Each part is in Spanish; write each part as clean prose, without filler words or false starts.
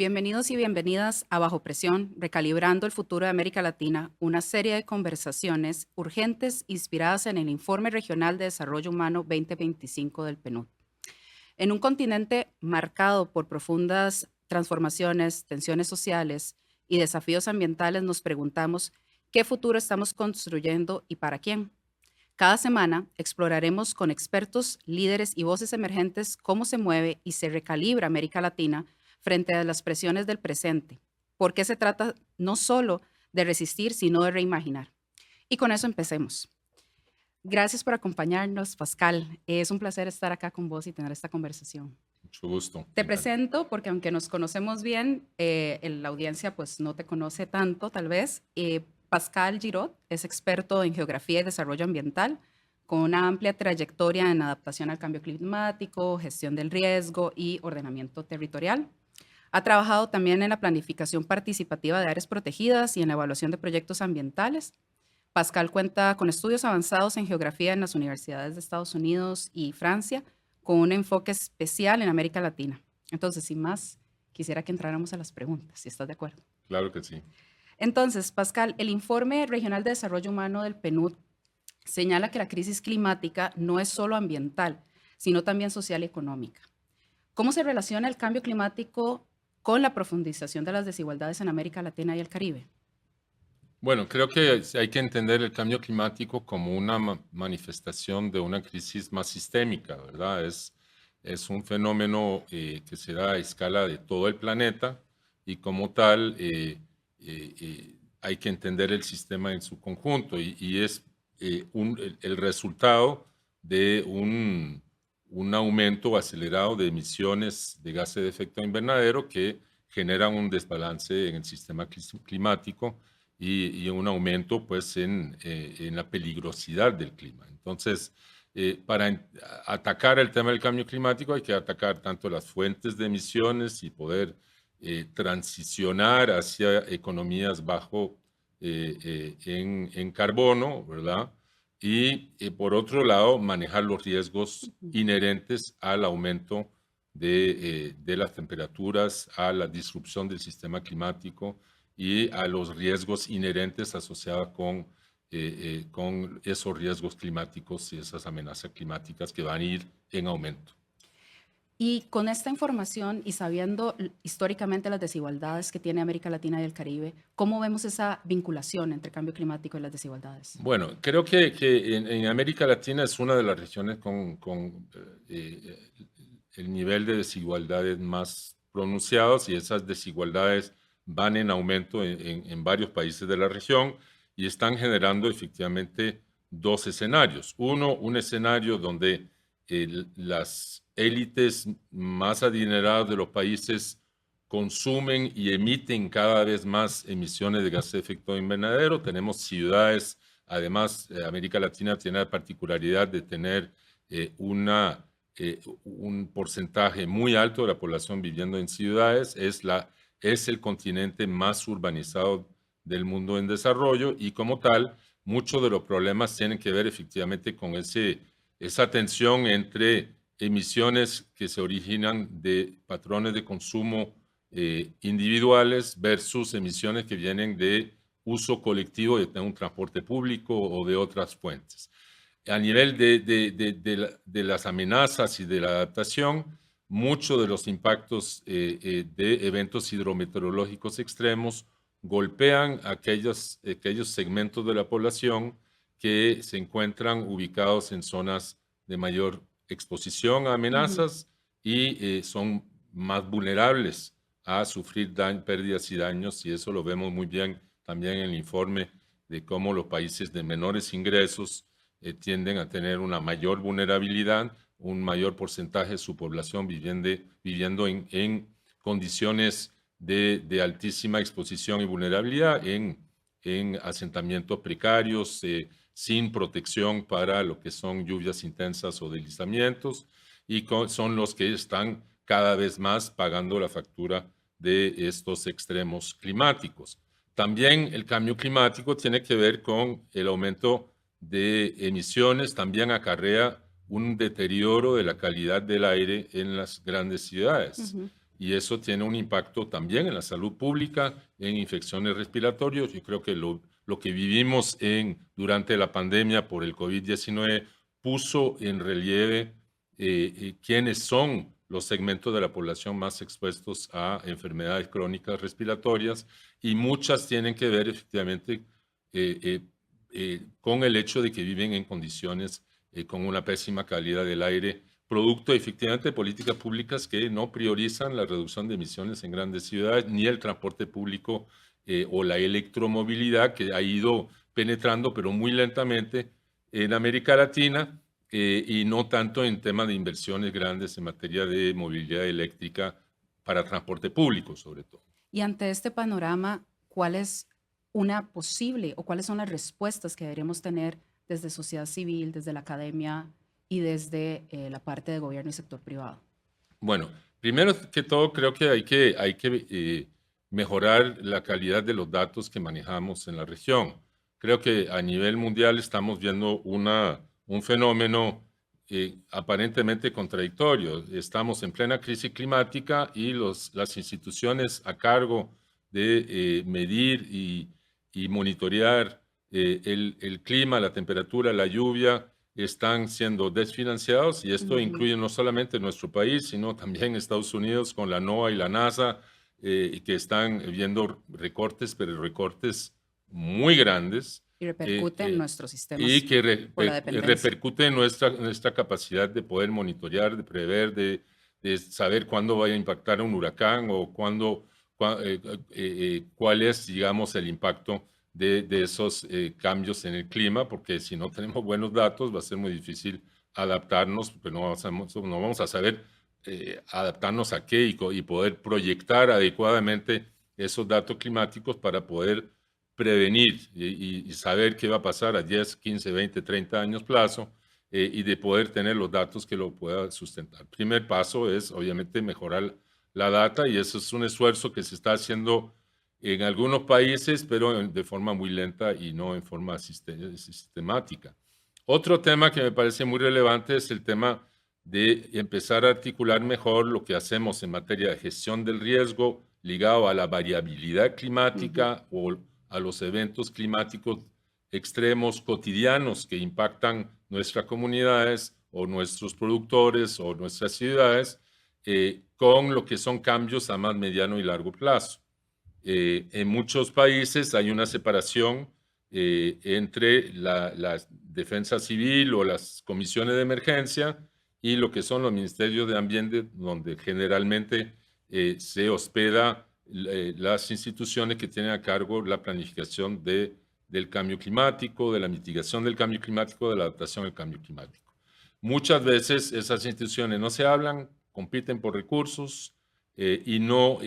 Bienvenidos y bienvenidas a Bajo Presión, Recalibrando el Futuro de América Latina, una serie de conversaciones urgentes inspiradas en el Informe Regional de Desarrollo Humano 2025 del PNUD. En un continente marcado por profundas transformaciones, tensiones sociales y desafíos ambientales, nos preguntamos qué futuro estamos construyendo y para quién. Cada semana exploraremos con expertos, líderes y voces emergentes cómo se mueve y se recalibra América Latina frente a las presiones del presente, porque se trata no solo de resistir, sino de reimaginar. Y con eso empecemos. Gracias por acompañarnos, Pascal. Es un placer estar acá con vos y tener esta conversación. Mucho gusto, Te me encanta. presento porque aunque nos conocemos bien, la audiencia pues no te conoce tanto tal vez. Pascal Girot es experto en geografía y desarrollo ambiental con una amplia trayectoria en adaptación al cambio climático, gestión del riesgo y ordenamiento territorial. Ha trabajado también en la planificación participativa de áreas protegidas y en la evaluación de proyectos ambientales. Pascal cuenta con estudios avanzados en geografía en las universidades de Estados Unidos y Francia, con un enfoque especial en América Latina. Entonces, sin más, quisiera que entráramos a las preguntas, si estás de acuerdo. Claro que sí. Entonces, Pascal, el Informe Regional de Desarrollo Humano del PNUD señala que la crisis climática no es solo ambiental, sino también social y económica. ¿Cómo se relaciona el cambio climático con la profundización de las desigualdades en América Latina y el Caribe? Bueno, creo que hay que entender el cambio climático como una manifestación de una crisis más sistémica, ¿verdad? Es un fenómeno que se da a escala de todo el planeta y como tal hay que entender el sistema en su conjunto y es el resultado de un aumento acelerado de emisiones de gases de efecto invernadero que generan un desbalance en el sistema climático y un aumento pues en la peligrosidad del clima. Entonces, para atacar el tema del cambio climático hay que atacar tanto las fuentes de emisiones y poder transicionar hacia economías bajo en carbono, ¿verdad? Y por otro lado, manejar los riesgos inherentes al aumento de las temperaturas, a la disrupción del sistema climático y a los riesgos inherentes asociados con esos riesgos climáticos y esas amenazas climáticas que van a ir en aumento. Y con esta información y sabiendo históricamente las desigualdades que tiene América Latina y el Caribe, ¿cómo vemos esa vinculación entre cambio climático y las desigualdades? Bueno, creo que en América Latina es una de las regiones con el nivel de desigualdades más pronunciados y esas desigualdades van en aumento en varios países de la región y están generando efectivamente dos escenarios. Uno, un escenario donde las élites más adineradas de los países consumen y emiten cada vez más emisiones de gases de efecto invernadero. Tenemos ciudades, además, América Latina tiene la particularidad de tener un porcentaje muy alto de la población viviendo en ciudades. Es el continente más urbanizado del mundo en desarrollo y como tal, muchos de los problemas tienen que ver efectivamente con esa tensión entre emisiones que se originan de patrones de consumo individuales versus emisiones que vienen de uso colectivo de un transporte público o de otras fuentes. A nivel de las amenazas y de la adaptación, muchos de los impactos de eventos hidrometeorológicos extremos golpean aquellos segmentos de la población que se encuentran ubicados en zonas de mayor exposición a Ujú. amenazas y son más vulnerables a sufrir pérdidas y daños, y eso lo vemos muy bien también en el informe de cómo los países de menores ingresos tienden a tener una mayor vulnerabilidad, un mayor porcentaje de su población viviendo en condiciones de altísima exposición y vulnerabilidad, en asentamientos precarios, sin protección para lo que son lluvias intensas o deslizamientos, y son los que están cada vez más pagando la factura de estos extremos climáticos. También el cambio climático tiene que ver con el aumento de emisiones, también acarrea un deterioro de la calidad del aire en las grandes ciudades. Ujú. y eso tiene un impacto también en la salud pública, en infecciones respiratorias. Yo creo que lo que vivimos durante la pandemia por el COVID-19 puso en relieve quiénes son los segmentos de la población más expuestos a enfermedades crónicas respiratorias, y muchas tienen que ver efectivamente con el hecho de que viven en condiciones con una pésima calidad del aire, producto efectivamente de políticas públicas que no priorizan la reducción de emisiones en grandes ciudades, ni el transporte público o la electromovilidad, que ha ido penetrando, pero muy lentamente en América Latina, y no tanto en temas de inversiones grandes en materia de movilidad eléctrica para transporte público, sobre todo. Y ante este panorama, ¿cuál es una posible o cuáles son las respuestas que deberíamos tener desde sociedad civil, desde la academia y desde la parte de gobierno y sector privado? Bueno, primero que todo creo que hay que mejorar la calidad de los datos que manejamos en la región. Creo que a nivel mundial estamos viendo un fenómeno aparentemente contradictorio. Estamos en plena crisis climática y las instituciones a cargo de medir y monitorear el clima, la temperatura, la lluvia, están siendo desfinanciados, y esto incluye no solamente nuestro país, sino también Estados Unidos con la NOAA y la NASA, que están viendo recortes, pero recortes muy grandes. Y repercute en nuestros sistemas Y que por la dependencia. repercute en nuestra capacidad de poder monitorear, de prever, de saber cuándo vaya a impactar un huracán o cuál es, digamos, el impacto de esos cambios en el clima, porque si no tenemos buenos datos va a ser muy difícil adaptarnos, porque no vamos a saber adaptarnos a qué y poder proyectar adecuadamente esos datos climáticos para poder prevenir y saber qué va a pasar a 10, 15, 20, 30 años plazo, y de poder tener los datos que lo puedan sustentar. El primer paso es obviamente mejorar la data, y eso es un esfuerzo que se está haciendo en algunos países, pero de forma muy lenta y no en forma sistemática. Otro tema que me parece muy relevante es el tema de empezar a articular mejor lo que hacemos en materia de gestión del riesgo ligado a la variabilidad climática o a los eventos climáticos extremos cotidianos que impactan nuestras comunidades o nuestros productores o nuestras ciudades, con lo que son cambios a más mediano y largo plazo. En muchos países hay una separación entre la defensa civil o las comisiones de emergencia y lo que son los ministerios de ambiente, donde generalmente se hospeda las instituciones que tienen a cargo la planificación del cambio climático, de la mitigación del cambio climático, de la adaptación al cambio climático. Muchas veces esas instituciones no se hablan, compiten por recursos y no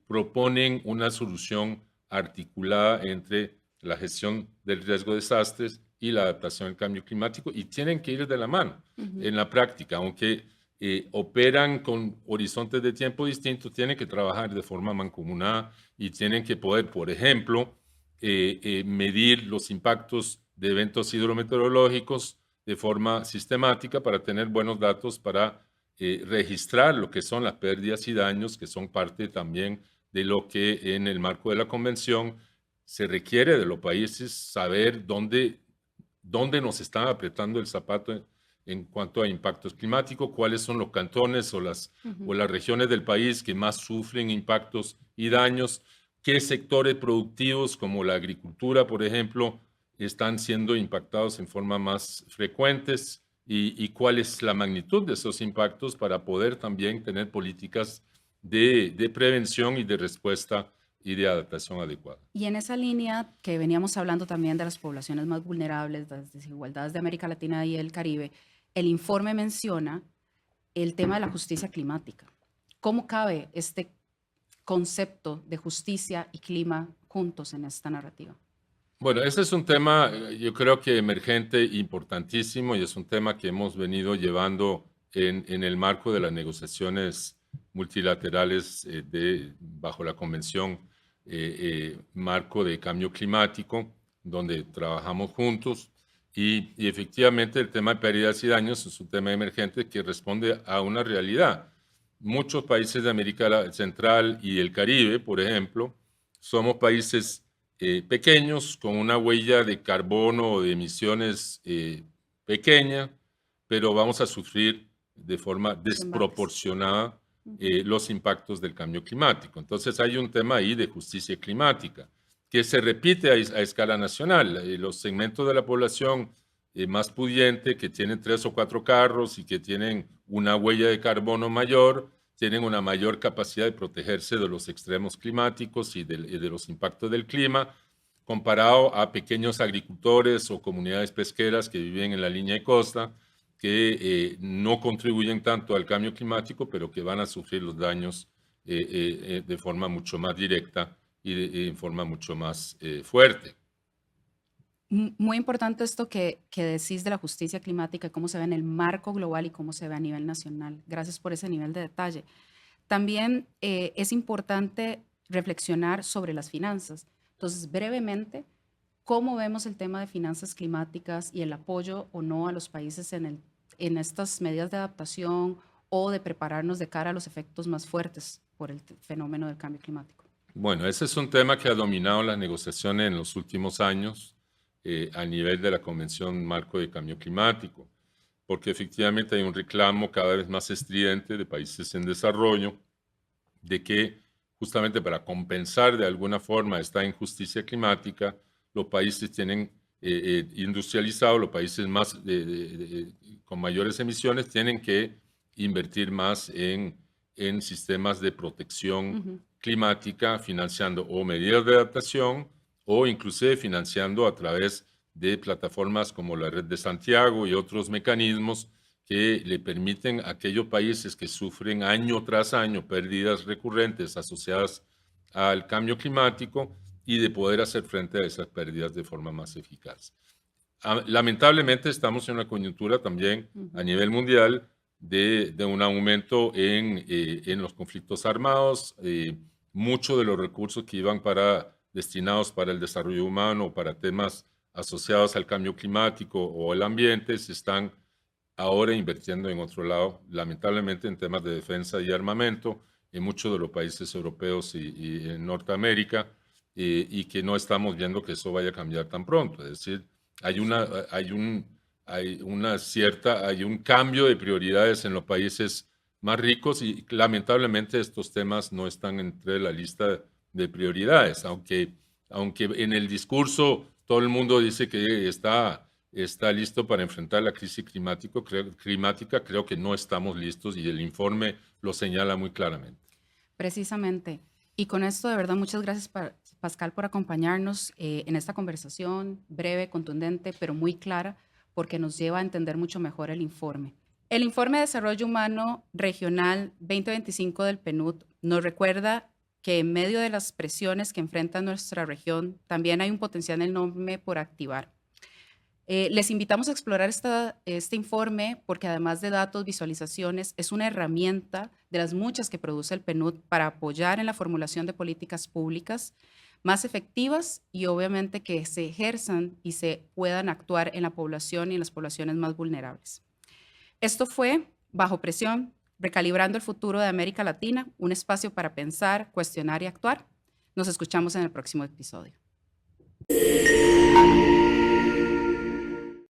proponen una solución articulada entre la gestión del riesgo de desastres y la adaptación al cambio climático, y tienen que ir de la mano en la práctica, aunque operan con horizontes de tiempo distintos, tienen que trabajar de forma mancomunada y tienen que poder, por ejemplo, medir los impactos de eventos hidrometeorológicos de forma sistemática para tener buenos datos para registrar lo que son las pérdidas y daños, que son parte también de lo que en el marco de la convención se requiere de los países, saber dónde nos están apretando el zapato en cuanto a impactos climáticos, cuáles son los cantones o las regiones del país que más sufren impactos y daños, qué sectores productivos como la agricultura, por ejemplo, están siendo impactados en forma más frecuentes, y cuál es la magnitud de esos impactos para poder también tener políticas de prevención y de respuesta y de adaptación adecuada. Y en esa línea que veníamos hablando también de las poblaciones más vulnerables, las desigualdades de América Latina y el Caribe, el informe menciona el tema de la justicia climática. ¿Cómo cabe este concepto de justicia y clima juntos en esta narrativa? Bueno, ese es un tema, yo creo que emergente, importantísimo, y es un tema que hemos venido llevando en el marco de las negociaciones multilaterales bajo la Convención Marco de Cambio Climático, donde trabajamos juntos. Y efectivamente el tema de pérdidas y daños es un tema emergente que responde a una realidad. muchos países de América Central y el Caribe, por ejemplo, somos países pequeños con una huella de carbono o de emisiones pequeña, pero vamos a sufrir de forma desproporcionada los impactos del cambio climático. Entonces hay un tema ahí de justicia climática que se repite a escala nacional. Los segmentos de la población más pudiente, que tienen 3 o 4 carros y que tienen una huella de carbono mayor, tienen una mayor capacidad de protegerse de los extremos climáticos y de los impactos del clima, comparado a pequeños agricultores o comunidades pesqueras que viven en la línea de costa, que no contribuyen tanto al cambio climático, pero que van a sufrir los daños de forma mucho más directa y en forma mucho más fuerte. Muy importante esto que decís de la justicia climática, cómo se ve en el marco global y cómo se ve a nivel nacional. Gracias por ese nivel de detalle. También es importante reflexionar sobre las finanzas. Entonces, brevemente, ¿cómo vemos el tema de finanzas climáticas y el apoyo o no a los países en estas medidas de adaptación o de prepararnos de cara a los efectos más fuertes por el fenómeno del cambio climático? Bueno, ese es un tema que ha dominado las negociaciones en los últimos años a nivel de la Convención Marco de Cambio Climático, porque efectivamente hay un reclamo cada vez más estridente de países en desarrollo de que justamente para compensar de alguna forma esta injusticia climática, los países tienen industrializados, los países más con mayores emisiones, tienen que invertir más en sistemas de protección climática, financiando o medidas de adaptación o inclusive financiando a través de plataformas como la Red de Santiago y otros mecanismos que le permiten a aquellos países que sufren año tras año pérdidas recurrentes asociadas al cambio climático y de poder hacer frente a esas pérdidas de forma más eficaz. Lamentablemente estamos en una coyuntura también a nivel mundial de un aumento en los conflictos armados. Muchos de los recursos que iban destinados para el desarrollo humano o para temas asociados al cambio climático o el ambiente se están ahora invirtiendo en otro lado, lamentablemente en temas de defensa y armamento en muchos de los países europeos y en Norteamérica, y que no estamos viendo que eso vaya a cambiar tan pronto. Es decir, hay un cambio de prioridades en los países más ricos y lamentablemente estos temas no están entre la lista de prioridades, aunque en el discurso todo el mundo dice que está listo para enfrentar la crisis climática, creo que no estamos listos y el informe lo señala muy claramente. Precisamente. Y con esto, de verdad, muchas gracias, Pascal, por acompañarnos en esta conversación breve, contundente, pero muy clara, porque nos lleva a entender mucho mejor el informe. El Informe de Desarrollo Humano Regional 2025 del PNUD nos recuerda que en medio de las presiones que enfrenta nuestra región, también hay un potencial enorme por activar. Les invitamos a explorar este informe porque además de datos, visualizaciones, es una herramienta de las muchas que produce el PNUD para apoyar en la formulación de políticas públicas más efectivas y obviamente que se ejerzan y se puedan actuar en la población y en las poblaciones más vulnerables. Esto fue Bajo Presión, Recalibrando el Futuro de América Latina, un espacio para pensar, cuestionar y actuar. Nos escuchamos en el próximo episodio.